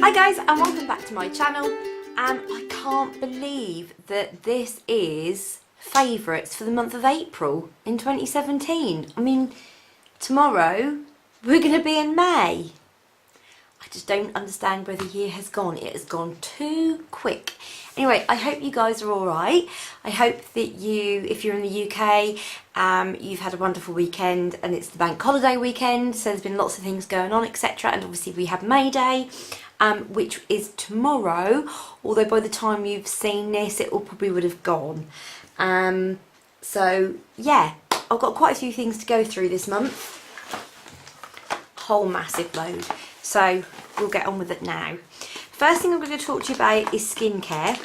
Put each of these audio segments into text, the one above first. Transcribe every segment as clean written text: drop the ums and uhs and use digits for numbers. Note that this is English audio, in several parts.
Hi guys, and welcome back to my channel. I can't believe that this is favourites for the month of April in 2017. I mean, tomorrow we're going to be in May. I just don't understand where the year has gone. It has gone too quick. Anyway, I hope you guys are alright. I hope that you, if you're in the UK, you've had a wonderful weekend and it's the bank holiday weekend, so there's been lots of things going on, etc. And obviously we have May Day, which is tomorrow, although by the time you've seen this it all probably would have gone. So yeah, I've got quite a few things to go through this month. Whole massive load. So we'll get on with it now. First thing I'm going to talk to you about is skincare.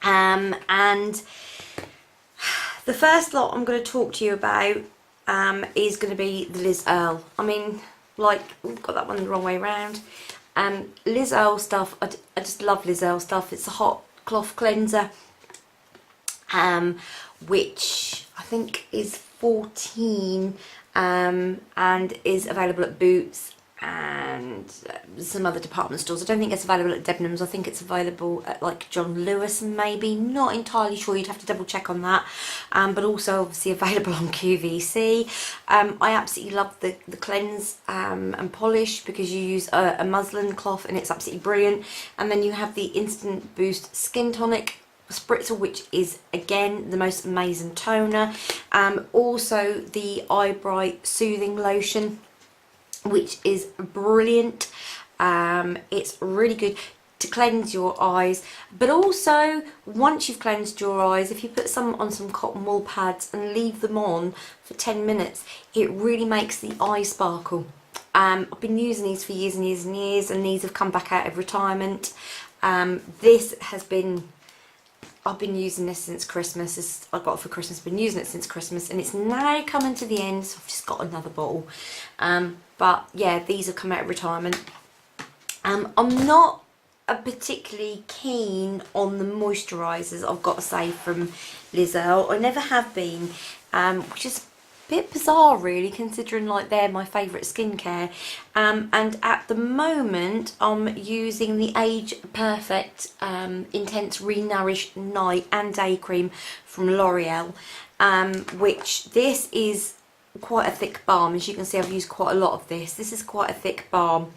And the first lot I'm going to talk to you about is going to be the Liz Earle. I mean, like, we've got that one the wrong way around. Liz Earle stuff, I just love Liz Earle stuff. It's a hot cloth cleanser, which I think is 14 and is available at Boots and some other department stores. I don't think it's available at Debenhams. I think it's available at like John Lewis maybe. Not entirely sure, you'd have to double check on that. But also obviously available on QVC. I absolutely love the cleanse and polish because you use a muslin cloth and it's absolutely brilliant. And then you have the Instant Boost Skin Tonic spritzer, which is again the most amazing toner. Also the Eye Bright Soothing Lotion, which is brilliant. It's really good to cleanse your eyes, but also once you've cleansed your eyes, if you put some on some cotton wool pads and leave them on for 10 minutes, it really makes the eye sparkle. I've been using these for years and years and years, and these have come back out of retirement. This has been, I've been using this since Christmas. I got it for Christmas, been using it since Christmas, and it's now coming to the end, so I've just got another bottle. But yeah, these have come out of retirement. I'm not particularly keen on the moisturisers, I've got to say, from Liz Earle. I never have been, which is a bit bizarre really, considering like they're my favourite skincare. And at the moment I'm using the Age Perfect Intense Renourish Night and Day Cream from L'Oreal, which this is quite a thick balm. As you can see, I've used quite a lot of this. This is quite a thick balm,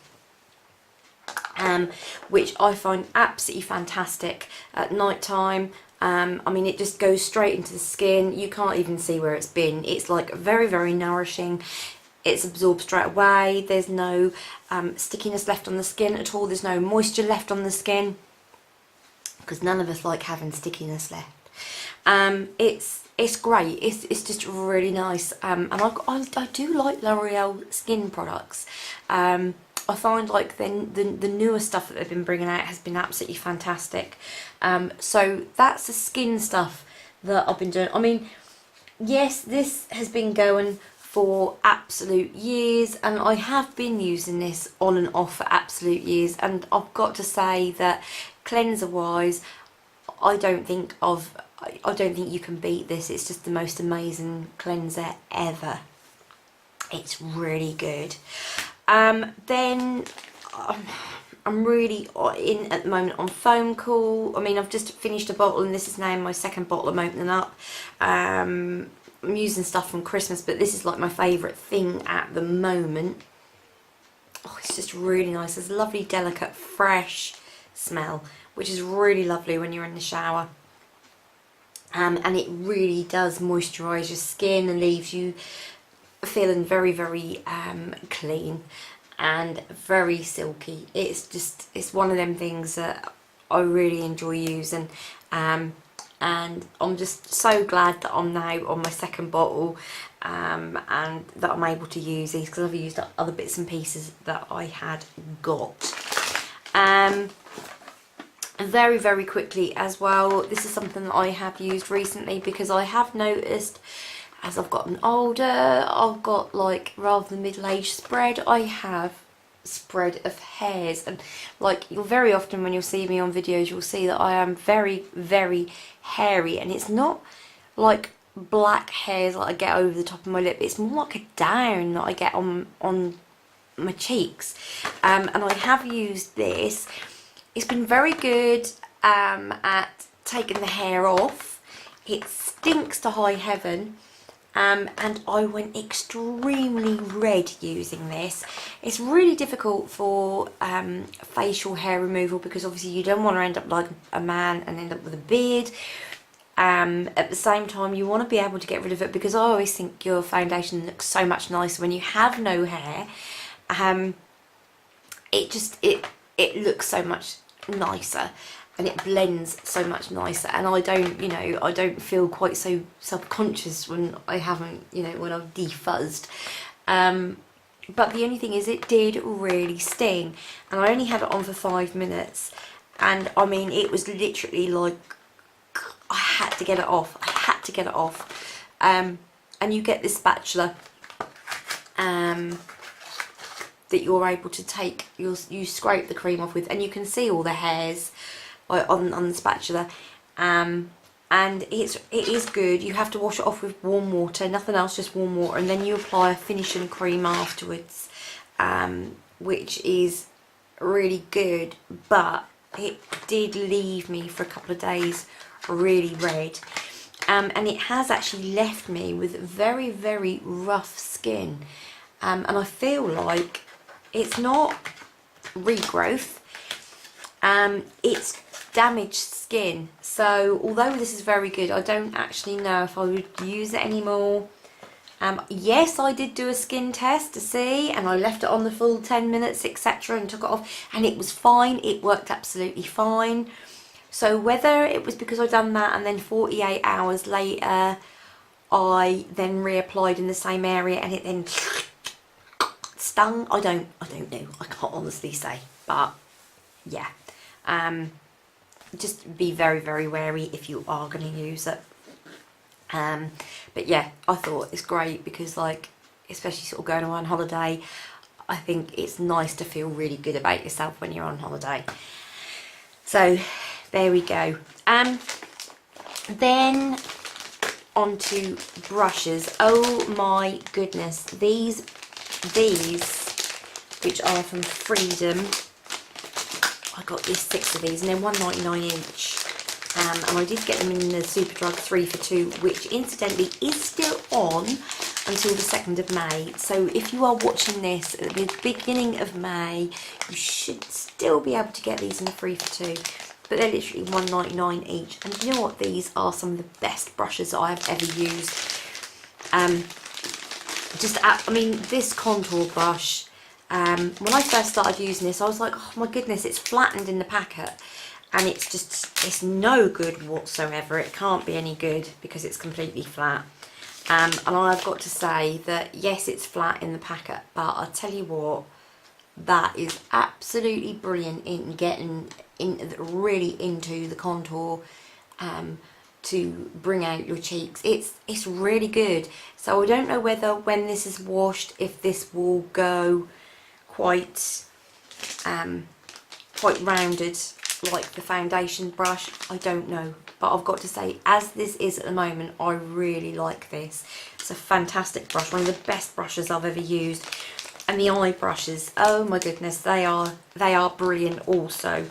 which I find absolutely fantastic at night time. I mean, it just goes straight into the skin. You can't even see where it's been. It's like very, very nourishing. It's absorbed straight away. There's no stickiness left on the skin at all. There's no moisture left on the skin, because none of us like having stickiness left. It's great. It's just really nice. And I do like L'Oreal skin products. I find like the newer stuff that they've been bringing out has been absolutely fantastic. So that's the skin stuff that I've been doing. I mean, yes, this has been going for absolute years, and I have been using this on and off for absolute years, and I've got to say that cleanser wise, I don't think you can beat this. It's just the most amazing cleanser ever. It's really good. Then I'm really in at the moment on Foam Cool. I mean, I've just finished a bottle and this is now my second bottle I'm opening up. I'm using stuff from Christmas, but this is like my favourite thing at the moment. Oh, it's just really nice. There's a lovely, delicate, fresh smell, which is really lovely when you're in the shower. And it really does moisturise your skin and leaves you feeling very, very clean and very silky. It's one of them things that I really enjoy using, and I'm just so glad that I'm now on my second bottle, and that I'm able to use these, because I've used other bits and pieces that I had got. Very, very quickly as well, this is something that I have used recently, because I have noticed as I've gotten older, I've got, like, rather than middle-aged spread, I have spread of hairs. And like, you'll very often when you'll see me on videos, you'll see that I am very, very hairy, and it's not like black hairs that I get over the top of my lip. It's more like a down that I get on my cheeks. And I have used this. It's been very good at taking the hair off. It stinks to high heaven. And I went extremely red using this. It's really difficult for facial hair removal because obviously you don't want to end up like a man and end up with a beard. At the same time, you want to be able to get rid of it, because I always think your foundation looks so much nicer when you have no hair. It looks so much nicer, and it blends so much nicer, and I don't, you know, I don't feel quite so self-conscious when I haven't, you know, when I've defuzzed. But the only thing is, it did really sting, and I only had it on for 5 minutes, and I mean, it was literally like I had to get it off. I had to get it off. And you get this spatula that you're able to take, you scrape the cream off with, and you can see all the hairs on the spatula. And it is good. You have to wash it off with warm water, nothing else, just warm water, and then you apply a finishing cream afterwards, which is really good. But it did leave me for a couple of days really red, and it has actually left me with very, very rough skin, and I feel like it's not regrowth, it's damaged skin. So although this is very good, I don't actually know if I would use it anymore. Yes, I did do a skin test to see, and I left it on the full 10 minutes, etc., and took it off, and it was fine. It worked absolutely fine. So whether it was because I'd done that and then 48 hours later I then reapplied in the same area and it then stung, I don't know. I can't honestly say. But yeah, just be very, very wary if you are going to use it. But yeah, I thought it's great because, like, especially sort of going on holiday, I think it's nice to feel really good about yourself when you're on holiday. So there we go. Then onto brushes. Oh my goodness, these which are from Freedom. I got these 6 of these, and they're $1.99 each. And I did get them in the Superdrug 3 for 2, which incidentally is still on until the 2nd of May. So if you are watching this at the beginning of May, you should still be able to get these in the 3 for 2. But they're literally $1.99 each. And you know what? These are some of the best brushes that I have ever used. I mean, this contour brush, when I first started using this, I was like, oh my goodness, it's flattened in the packet. And it's no good whatsoever. It can't be any good because it's completely flat. And I've got to say that, yes, it's flat in the packet, but I tell you what, that is absolutely brilliant in getting really into the contour to bring out your cheeks. It's really good. So I don't know whether when this is washed, if this will go quite rounded like the foundation brush. I don't know, but I've got to say, as this is at the moment, I really like this. It's a fantastic brush, one of the best brushes I've ever used. And the eye brushes, oh my goodness, they are brilliant also.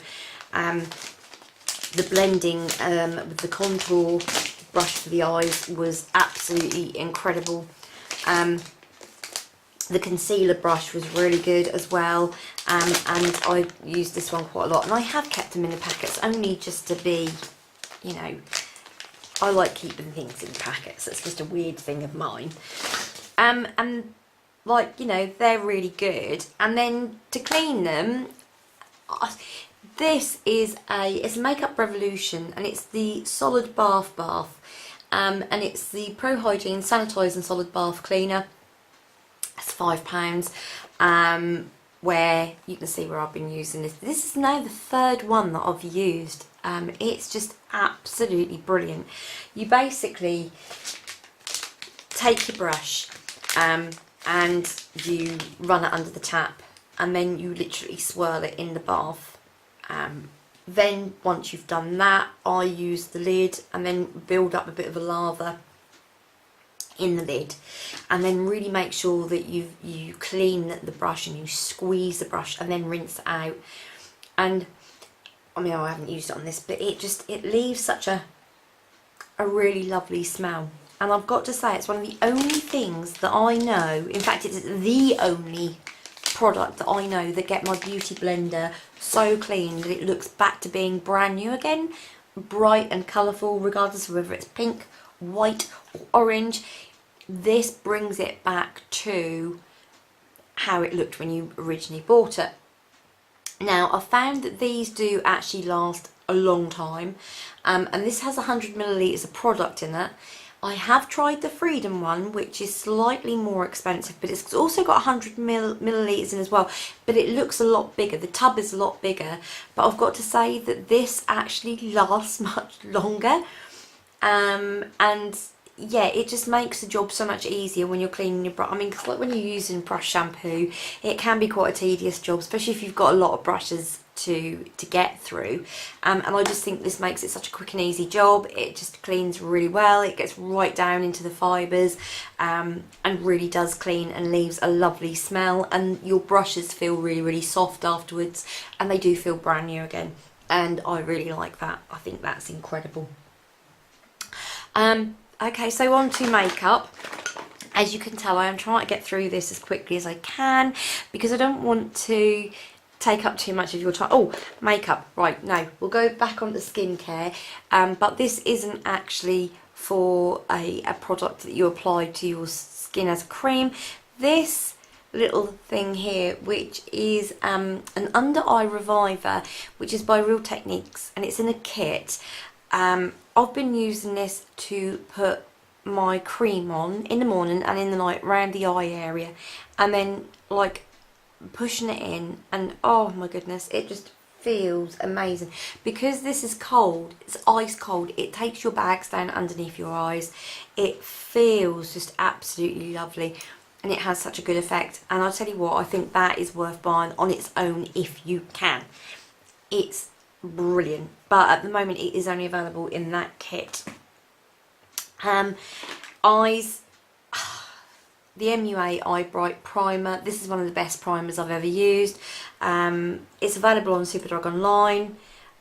The blending with the contour brush for the eyes was absolutely incredible. The concealer brush was really good as well, and I used this one quite a lot, and I have kept them in the packets only just to be, you know, I like keeping things in packets. It's just a weird thing of mine. And like, you know, they're really good. And then to clean them, this is it's Makeup Revolution, and it's the Solid Bath, and it's the Pro Hygiene Sanitising Solid Bath Cleaner. It's £5, where you can see where I've been using this. This is now the 3rd one that I've used. It's just absolutely brilliant. You basically take your brush and you run it under the tap, and then you literally swirl it in the bath. Then once you've done that, I use the lid and then build up a bit of a lather in the lid, and then really make sure that you clean the brush and you squeeze the brush and then rinse it out. And I mean, I haven't used it on this, but it leaves such a really lovely smell. And I've got to say, it's one of the only things that I know, in fact it's the only product that I know that get my beauty blender so clean that it looks back to being brand new again, bright and colourful, regardless of whether it's pink, white or orange. This brings it back to how it looked when you originally bought it. Now, I found that these do actually last a long time, and this has 100 millilitres of product in it. I have tried the Freedom one, which is slightly more expensive, but it's also got 100 millilitres in as well, but it looks a lot bigger. The tub is a lot bigger, but I've got to say that this actually lasts much longer, and yeah, it just makes the job so much easier when you're cleaning your brush. I mean, because like when you're using brush shampoo, it can be quite a tedious job, especially if you've got a lot of brushes to get through. And I just think this makes it such a quick and easy job. It just cleans really well. It gets right down into the fibres, and really does clean and leaves a lovely smell. And your brushes feel really, really soft afterwards, and they do feel brand new again. And I really like that. I think that's incredible. Okay, so on to makeup. As you can tell, I am trying to get through this as quickly as I can because I don't want to take up too much of your time. Oh, makeup. Right, no, we'll go back on to skincare. But this isn't actually for a product that you apply to your skin as a cream. This little thing here, which is an under eye reviver, which is by Real Techniques, and it's in a kit. I've been using this to put my cream on in the morning and in the night around the eye area, and then like pushing it in, and oh my goodness, it just feels amazing. Because this is cold, it's ice cold, it takes your bags down underneath your eyes. It feels just absolutely lovely, and it has such a good effect. And I'll tell you what, I think that is worth buying on its own if you can. It's brilliant, but at the moment it is only available in that kit. Eyes, the MUA Eye Bright Primer. This is one of the best primers I've ever used. It's available on Superdrug online,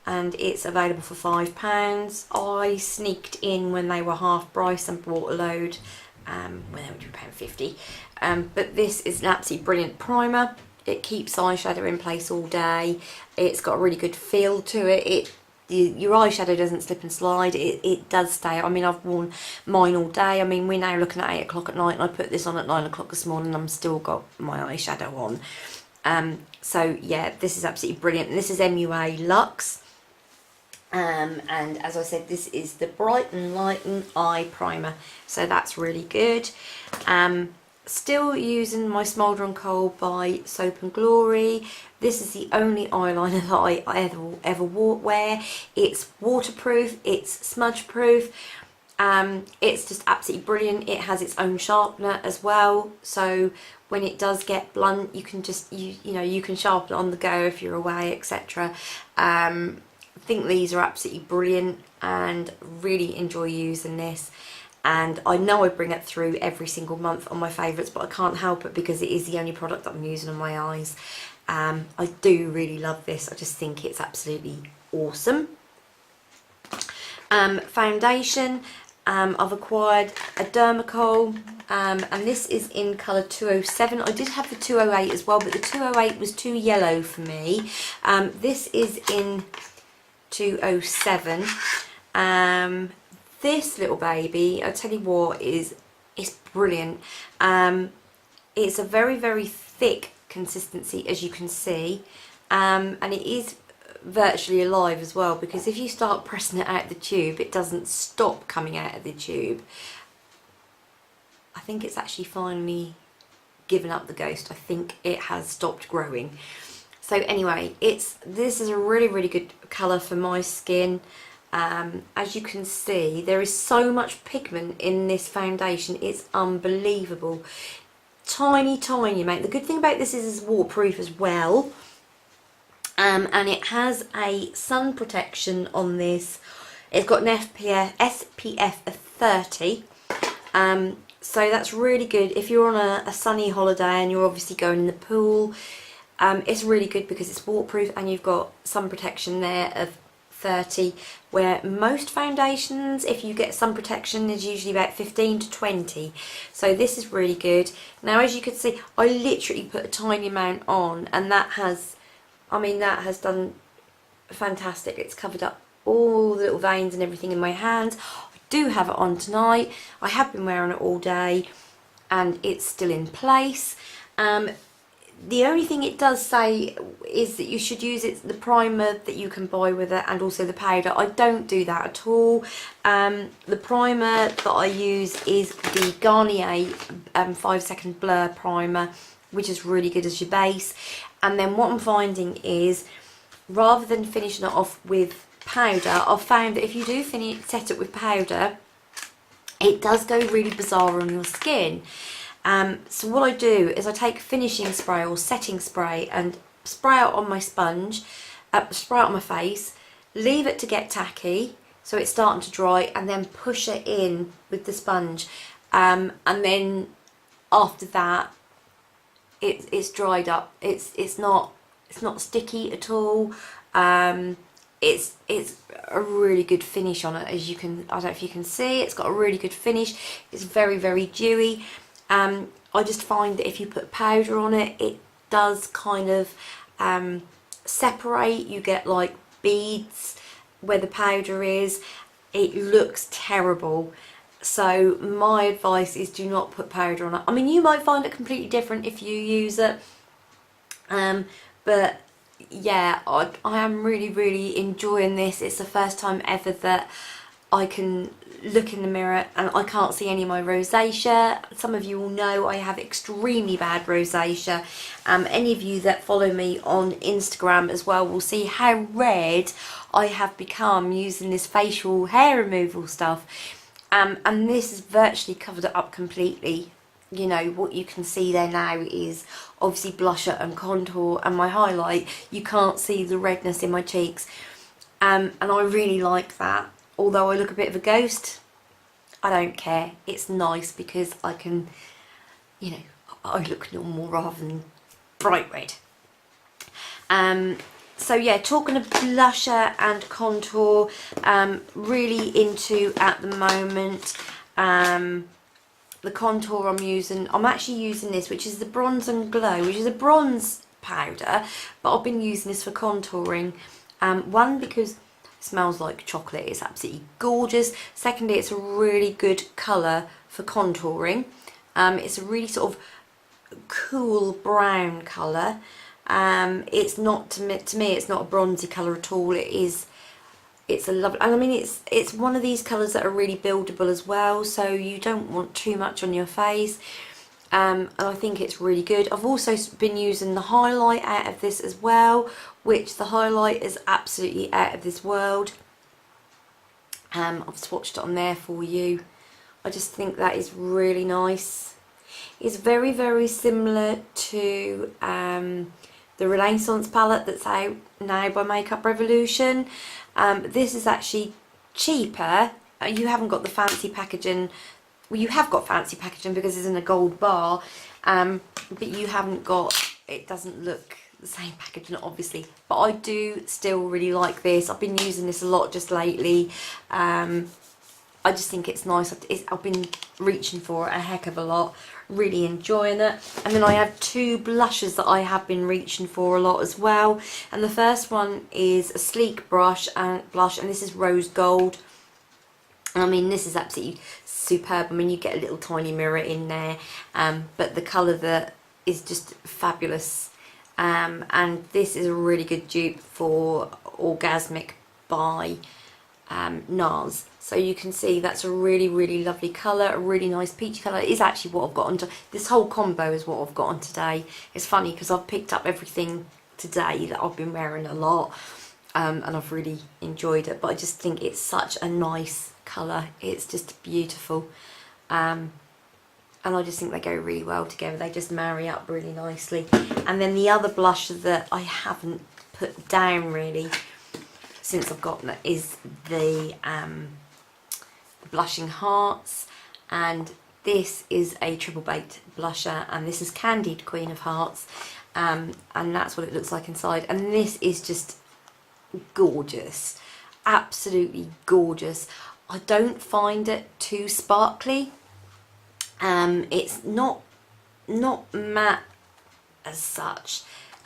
and it's available for £5. I sneaked in when they were half price and bought a load when they were £2.50. But this is an absolutely brilliant primer. It keeps eyeshadow in place all day. It's got a really good feel to it. Your eyeshadow doesn't slip and slide. It does stay. I mean, I've worn mine all day. I mean, we're now looking at 8 o'clock at night, and I put this on at 9 o'clock this morning, and I'm still got my eyeshadow on. So yeah, this is absolutely brilliant. And this is MUA Luxe. And as I said, this is the Bright and Lighten Eye Primer. So that's really good. Still using my Smolder and Kohl by Soap and Glory. This is the only eyeliner that I ever wear. It's waterproof, it's smudge proof. It's just absolutely brilliant. It has its own sharpener as well, so when it does get blunt, you can just you can sharpen it on the go if you're away, etc. I think these are absolutely brilliant, and really enjoy using this. And I know I bring it through every single month on my favourites, but I can't help it because it is the only product that I'm using on my eyes. I do really love this. I just think it's absolutely awesome. Foundation. I've acquired a Dermacol, and this is in colour 207. I did have the 208 as well, but the 208 was too yellow for me. This is in 207. This little baby, I tell you what, it's brilliant. It's a very, very thick consistency, as you can see, and it is virtually alive as well, because if you start pressing it out of the tube, it doesn't stop coming out of the tube. I think it's actually finally given up the ghost. I think it has stopped growing. So anyway, this is a really, really good colour for my skin. As you can see, there is so much pigment in this foundation. It's unbelievable. Tiny amount. The good thing about this is it's waterproof as well, and it has a sun protection on this. It's got an SPF of 30, So that's really good if you're on a sunny holiday and you're obviously going in the pool. It's really good because it's waterproof and you've got sun protection there of 30, where most foundations, if you get sun protection, is usually about 15 to 20. So this is really good. Now, as you can see, I literally put a tiny amount on, and that has, I mean, that has done fantastic. It's covered up all the little veins and everything in my hands. I do have it on tonight. I have been wearing it all day and it's still in place. The only thing it does say is that you should use the primer that you can buy with it, and also the powder. I don't do that at all. The primer that I use is the Garnier 5-second blur primer, which is really good as your base. And then what I'm finding is, rather than finishing it off with powder, I've found that if you do set it with powder, it does go really bizarre on your skin. So what I do is I take finishing spray or setting spray and spray it on my sponge, spray it on my face, leave it to get tacky so it's starting to dry, and then push it in with the sponge, and then after that it's dried up. It's not sticky at all. It's a really good finish on it, as you can, I don't know if you can see, it's got a really good finish. It's very, very dewy. I just find that if you put powder on it, it does kind of separate. You get like beads where the powder is. It looks terrible. So my advice is, do not put powder on it. I mean, you might find it completely different if you use it. But yeah, I am really, really enjoying this. It's the first time ever that I can look in the mirror and I can't see any of my rosacea. Some of you will know I have extremely bad rosacea. Any of you that follow me on Instagram as well will see how red I have become using this facial hair removal stuff. And this has virtually covered it up completely. You know, what you can see there now is obviously blusher and contour and my highlight. You can't see the redness in my cheeks. And I really like that. Although I look a bit of a ghost, I don't care. It's nice because I can, you know, I look normal rather than bright red. So yeah, talking of blusher and contour, really into at the moment. The contour I'm actually using this, which is the Bronze and Glow, which is a bronze powder, but I've been using this for contouring. One, because smells like chocolate, it's absolutely gorgeous. Secondly, it's a really good colour for contouring. It's a really sort of cool brown colour. It's not, to me it's not a bronzy colour at all. It's a lovely, and I mean it's one of these colours that are really buildable as well, so you don't want too much on your face. And I think it's really good. I've also been using the highlight out of this as well, which the highlight is absolutely out of this world. I've swatched it on there for you. I just think that is really nice. It's very, very similar to the Renaissance palette that's out now by Makeup Revolution. This is actually cheaper. You haven't got the fancy packaging. Well, you have got fancy packaging because it's in a gold bar, but you haven't got, it doesn't look the same packaging obviously, but I do still really like this. I've been using this a lot just lately. I just think it's nice. I've been reaching for it a heck of a lot, really enjoying it. And then I have two blushes that I have been reaching for a lot as well, and the first one is a sleek blush, and this is Rose Gold. I mean, this is absolutely superb. I mean, you get a little tiny mirror in there, but the colour that is just fabulous. And this is a really good dupe for Orgasmic by NARS. So you can see that's a really, really lovely colour, a really nice peachy colour. It is actually what I've got on this whole combo is what I've got on today. It's funny because I've picked up everything today that I've been wearing a lot, and I've really enjoyed it. But I just think it's such a nice colour. It's just beautiful. And I just think they go really well together. They just marry up really nicely. And then the other blush that I haven't put down really since I've gotten it is the Blushing Hearts, and this is a triple baked blusher, and this is Candied Queen of Hearts, and that's what it looks like inside. And this is just gorgeous, absolutely gorgeous. I don't find it too sparkly. It's not matte as such,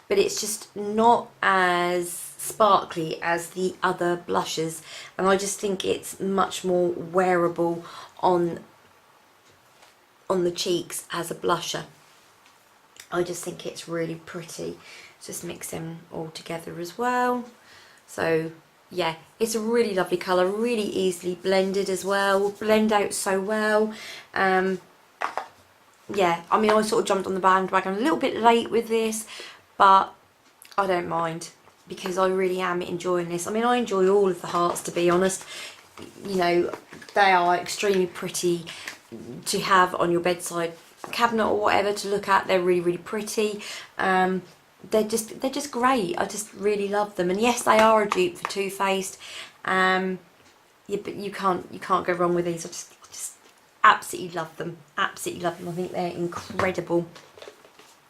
but it's just not as sparkly as the other blushes, and I just think it's much more wearable on the cheeks as a blusher. I just think it's really pretty. Just mix them all together as well. So yeah, it's a really lovely colour, really easily blended as well, will blend out so well. Yeah, I mean, I sort of jumped on the bandwagon a little bit late with this, but I don't mind, because I really am enjoying this. I mean, I enjoy all of the hearts, to be honest. You know, they are extremely pretty to have on your bedside cabinet or whatever to look at. They're really, really pretty. They're just great. I just really love them. And yes, they are a dupe for Too Faced. Yeah, but you can't go wrong with these. I just absolutely love them. Absolutely love them. I think they're incredible.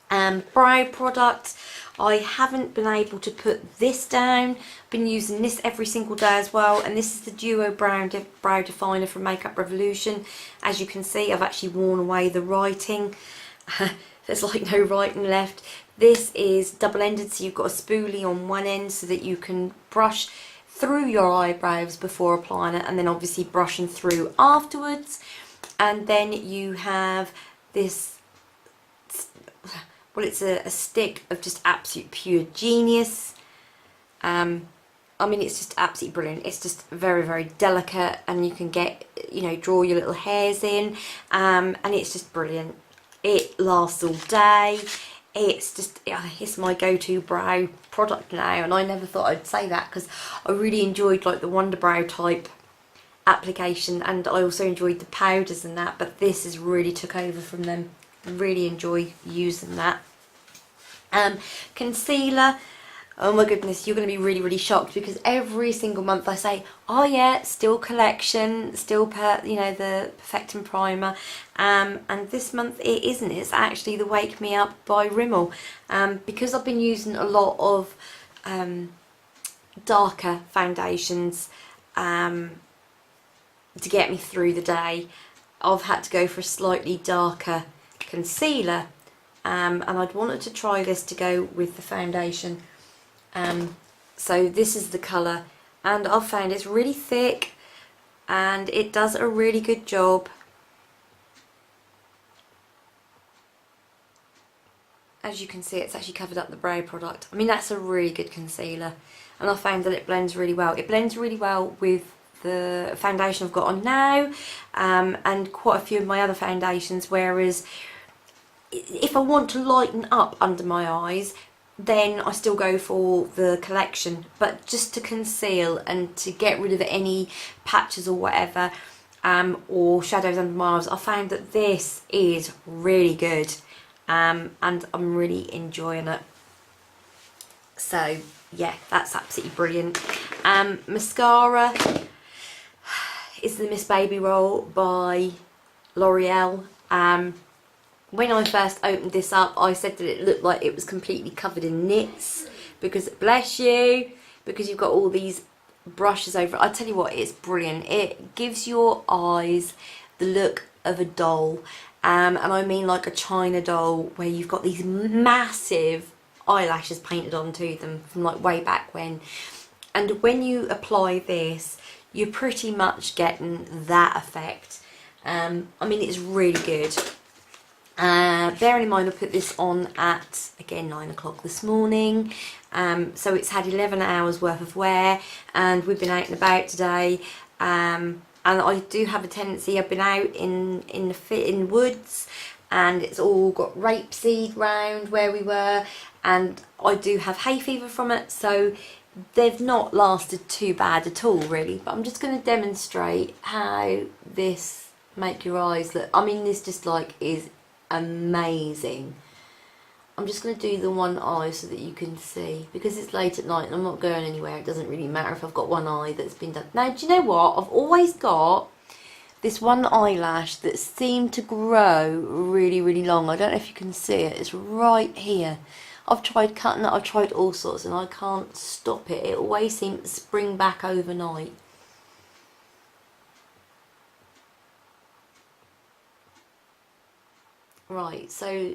Brow product. I haven't been able to put this down. Been using this every single day as well, and this is the Duo Brow Definer from Makeup Revolution. As you can see, I've actually worn away the writing. There's like no writing left. This is double-ended, so you've got a spoolie on one end so that you can brush through your eyebrows before applying it, and then obviously brushing through afterwards. And then you have this, well, it's a stick of just absolute pure genius. I mean, it's just absolutely brilliant. It's just very, very delicate, and you can get, you know, draw your little hairs in, and it's just brilliant. It lasts all day. It's my go-to brow product now, and I never thought I'd say that, because I really enjoyed like the Wonder Brow type application, and I also enjoyed the powders and that, but this has really took over from them. Really enjoy using that. Concealer. Oh my goodness, you're going to be really, really shocked, because every single month I say, oh yeah, still collection, still you know, the Perfecting Primer, and this month it isn't. It's actually the Wake Me Up by Rimmel, because I've been using a lot of darker foundations to get me through the day. I've had to go for a slightly darker concealer, and I'd wanted to try this to go with the foundation. So this is the colour, and I've found it's really thick and it does a really good job. As you can see, it's actually covered up the brow product. I mean, that's a really good concealer, and I found that it blends really well. It blends really well with the foundation I've got on now, and quite a few of my other foundations, whereas if I want to lighten up under my eyes, then I still go for the collection, but just to conceal and to get rid of any patches or whatever, or shadows under my eyes, I found that this is really good, and I'm really enjoying it. So yeah, that's absolutely brilliant. Mascara is the Miss Baby Roll by L'Oreal. When I first opened this up, I said that it looked like it was completely covered in nits, because, bless you, because you've got all these brushes over it. I tell you what, it's brilliant. It gives your eyes the look of a doll, and I mean like a China doll, where you've got these massive eyelashes painted onto them from like way back when. And when you apply this, you're pretty much getting that effect. I mean, it's really good. Bearing in mind I put this on at, again, 9 o'clock this morning, so it's had 11 hours worth of wear, and we've been out and about today, and I do have a tendency, I've been out in woods, and it's all got rapeseed round where we were, and I do have hay fever from it, so they've not lasted too bad at all really. But I'm just going to demonstrate how this make your eyes look. I mean, this just like is amazing. I'm just going to do the one eye so that you can see, because it's late at night and I'm not going anywhere. It doesn't really matter if I've got one eye that's been done. Now, do you know what? I've always got this one eyelash that seemed to grow really, really long. I don't know if you can see it. It's right here. I've tried cutting it, I've tried all sorts, and I can't stop it. It always seems to spring back overnight. Right, so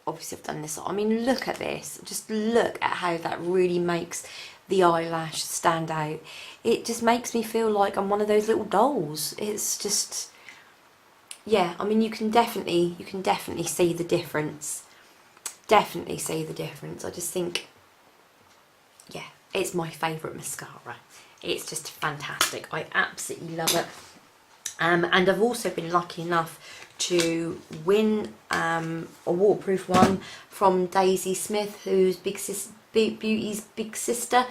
obviously I've done this. I mean, look at this. Just look at how that really makes the eyelash stand out. It just makes me feel like I'm one of those little dolls. It's just, yeah, I mean, you can definitely see the difference. Definitely see the difference. I just think, yeah, it's my favourite mascara. It's just fantastic. I absolutely love it. And I've also been lucky enough to win a waterproof one from Daisy Smith, who's Beauty's big sister.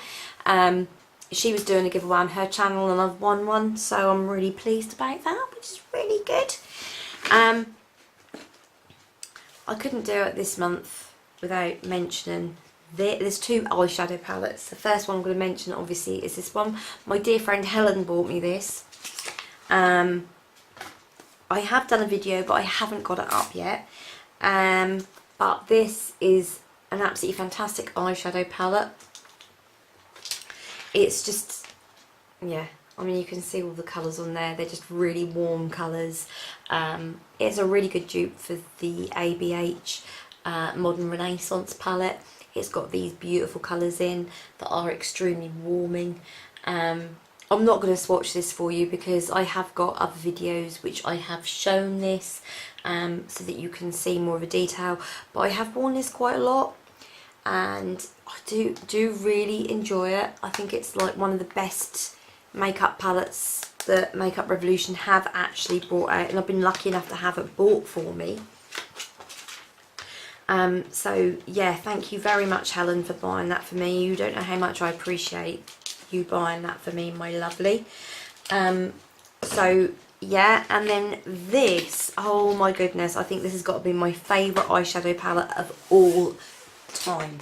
She was doing a giveaway on her channel and I've won one, so I'm really pleased about that, which is really good. I couldn't do it this month without mentioning there's two eyeshadow palettes. The first one I'm going to mention obviously is this one. My dear friend Helen bought me this. I have done a video but I haven't got it up yet. But this is an absolutely fantastic eyeshadow palette. It's just, yeah, I mean, you can see all the colours on there. They're just really warm colours. It's a really good dupe for the ABH Modern Renaissance palette. It's got these beautiful colours in that are extremely warming. I'm not going to swatch this for you because I have got other videos which I have shown this so that you can see more of a detail. But I have worn this quite a lot and I do really enjoy it. I think it's like one of the best makeup palettes that Makeup Revolution have actually brought out, and I've been lucky enough to have it bought for me. So yeah, thank you very much, Helen, for buying that for me. You don't know how much I appreciate you buying that for me, my lovely. So yeah, and then this, oh my goodness, I think this has got to be my favourite eyeshadow palette of all time.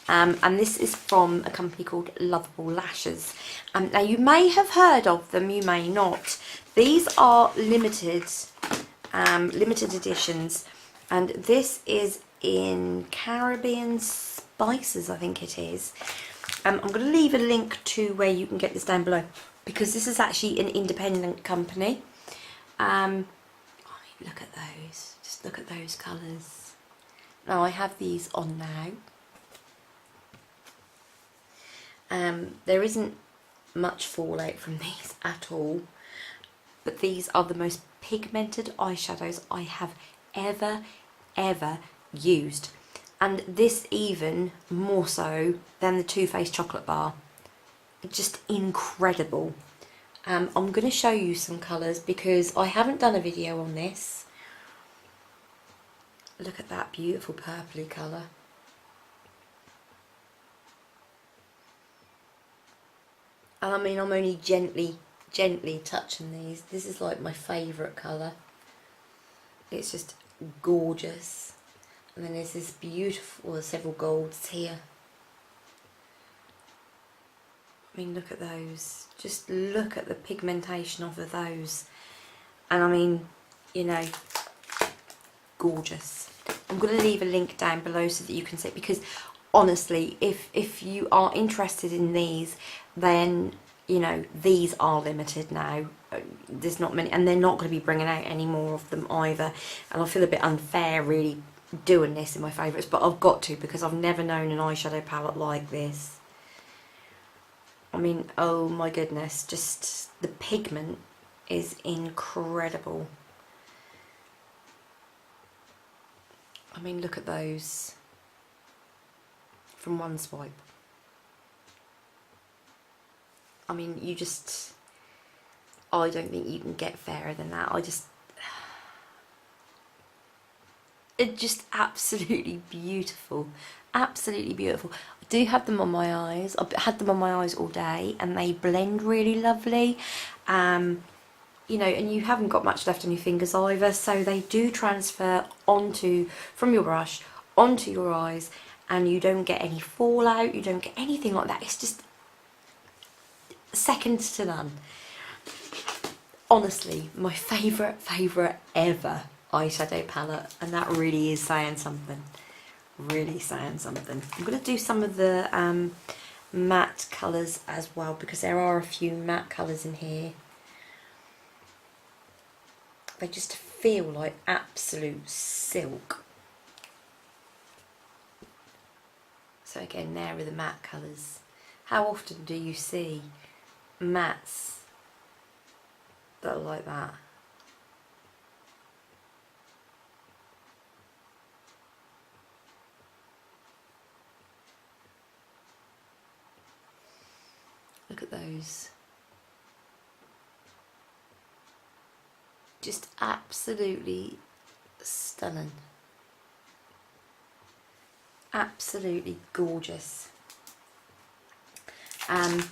And this is from a company called Loveable Lashes. Now you may have heard of them, you may not. These are limited editions, and this is in Caribbean Spices, I think it is. I'm going to leave a link to where you can get this down below because this is actually an independent company. I mean, look at those, just look at those colours. Now I have these on now. There isn't much fallout from these at all, but these are the most pigmented eyeshadows I have ever used, and this even more so than the Too Faced chocolate bar. Just incredible. I'm going to show you some colours because I haven't done a video on this. Look at that beautiful purpley colour. And I mean, I'm only gently touching these. This is like my favourite colour. It's just gorgeous. And then there's this beautiful, there's several golds here. I mean, look at those. Just look at the pigmentation of those. And I mean, you know, gorgeous. I'm going to leave a link down below so that you can see, because honestly, if you are interested in these, then, you know, these are limited now. There's not many, and they're not going to be bringing out any more of them either. And I feel a bit unfair really doing this in my favourites, but I've got to because I've never known an eyeshadow palette like this. I mean, oh my goodness, just the pigment is incredible. I mean, look at those from one swipe. I mean, you just, I don't think you can get fairer than that. It's just absolutely beautiful. Absolutely beautiful. I do have them on my eyes. I've had them on my eyes all day and they blend really lovely. You know, and you haven't got much left on your fingers either, so they do transfer onto, from your brush, onto your eyes, and you don't get any fallout, you don't get anything like that. It's just second to none. Honestly, my favourite ever eyeshadow palette, and that really is saying something. Really saying something. I'm going to do some of the matte colours as well, because there are a few matte colours in here. They just feel like absolute silk. So again, there are the matte colours. How often do you see mattes that are like that? Look at those. Just absolutely stunning. Absolutely gorgeous. And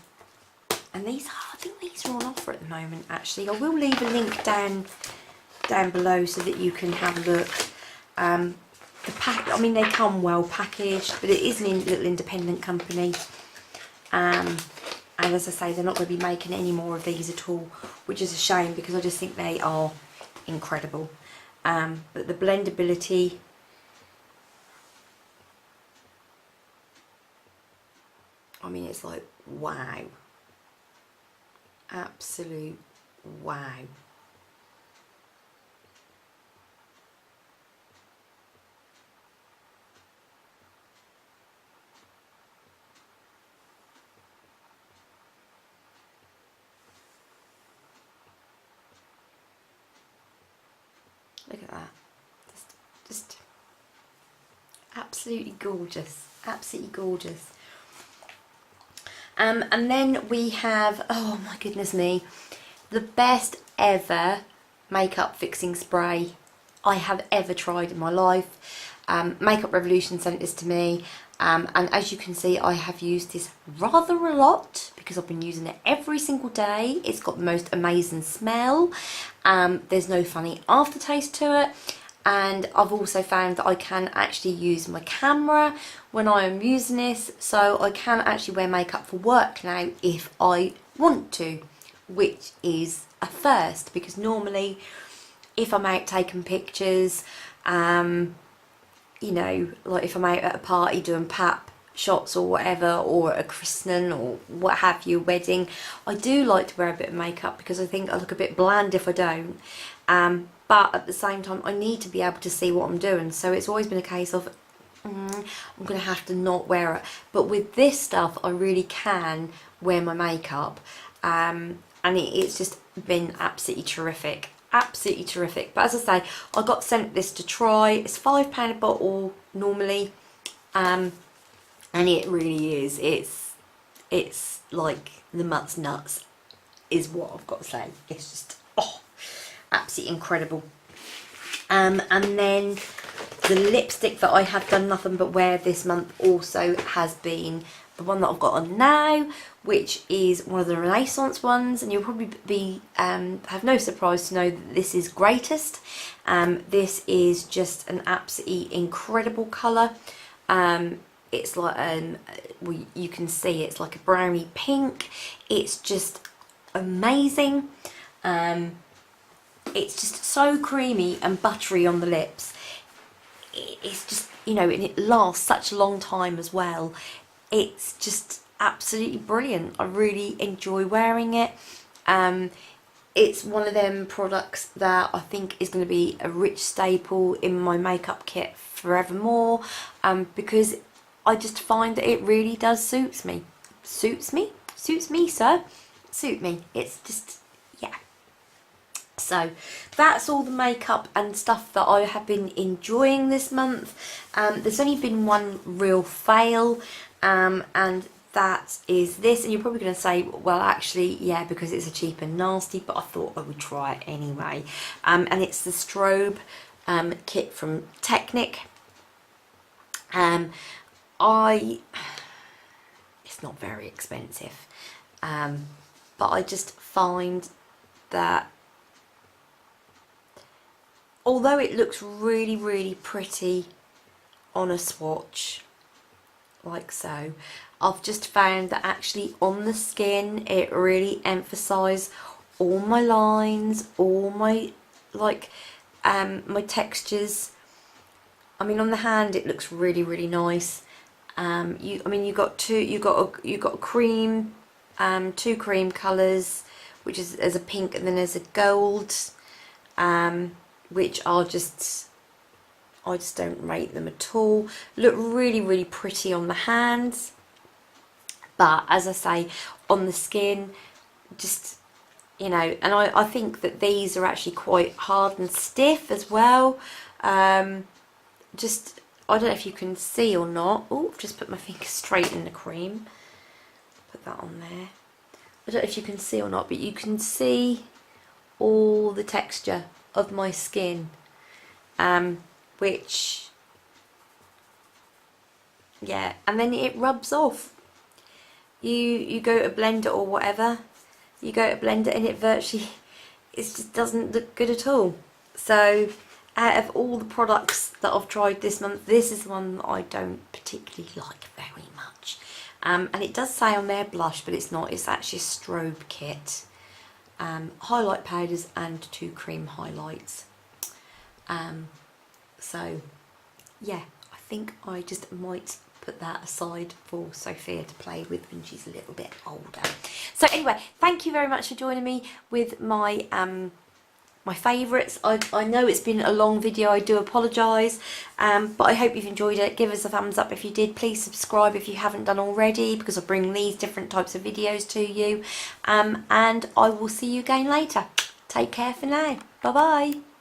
these, I think these are on offer at the moment actually. I will leave a link down below so that you can have a look. The pack, I mean, they come well packaged, but it is a little independent company. And as I say, they're not going to be making any more of these at all, which is a shame because I just think they are incredible. But the blendability, I mean, it's like wow. Absolute wow. Look at that. Just absolutely gorgeous. Absolutely gorgeous. And then we have, oh my goodness me, the best ever makeup fixing spray I have ever tried in my life. Makeup Revolution sent this to me, and as you can see, I have used this rather a lot because I've been using it every single day. It's got the most amazing smell. There's no funny aftertaste to it. And I've also found that I can actually use my camera when I am using this, so I can actually wear makeup for work now if I want to, which is a first, because normally if I'm out taking pictures, you know, like if I'm out at a party doing pap shots or whatever, or a christening or what have you, wedding, I do like to wear a bit of makeup because I think I look a bit bland if I don't. But at the same time, I need to be able to see what I'm doing. So it's always been a case of, I'm going to have to not wear it. But with this stuff, I really can wear my makeup. And it's just been absolutely terrific. Absolutely terrific. But as I say, I got sent this to try. It's £5 a bottle normally. And it really is. It's like the mutts nuts is what I've got to say. It's just, oh, absolutely incredible. And then the lipstick that I have done nothing but wear this month also has been the one that I've got on now, which is one of the Renaissance ones, and you'll probably be have no surprise to know that this is Greatest. This is just an absolutely incredible colour. It's like well, you can see it's like a brownie pink. It's just amazing. It's just so creamy and buttery on the lips. It's just, you know, and it lasts such a long time as well. It's just absolutely brilliant. I really enjoy wearing it. It's one of them products that I think is going to be a rich staple in my makeup kit forevermore, because I just find that it really does suits me. Suits me? Suits me, sir. Suit me. It's just, yeah. So that's all the makeup and stuff that I have been enjoying this month. There's only been one real fail, and that is this. And you're probably going to say, well, actually, yeah, because it's a cheap and nasty, but I thought I would try it anyway. And it's the strobe kit from Technic. It's not very expensive, but I just find that although it looks really, really pretty on a swatch, like so, I've just found that actually on the skin it really emphasised all my lines, all my my textures. I mean, on the hand it looks really, really nice. You got a cream, two cream colours, which is as a pink and then as a gold, which are just, I just don't rate them at all. Look really, really pretty on the hands, but as I say, on the skin, just, you know, and I think that these are actually quite hard and stiff as well. Just, I don't know if you can see or not. Oh, I've just put my finger straight in the cream. Put that on there. I don't know if you can see or not, but you can see all the texture of my skin, which, yeah, and then it rubs off. You go to blend it or whatever, you go to blend it and it virtually, it just doesn't look good at all. So out of all the products that I've tried this month, this is the one that I don't particularly like very much. And it does say on there blush, but it's not. It's actually a strobe kit. Highlight powders and 2 cream highlights. So yeah, I think I just might put that aside for Sophia to play with when she's a little bit older. So anyway, thank you very much for joining me with my my favourites. I know it's been a long video, I do apologise, but I hope you've enjoyed it. Give us a thumbs up if you did. Please subscribe if you haven't done already, because I bring these different types of videos to you, and I will see you again later. Take care for now. Bye bye.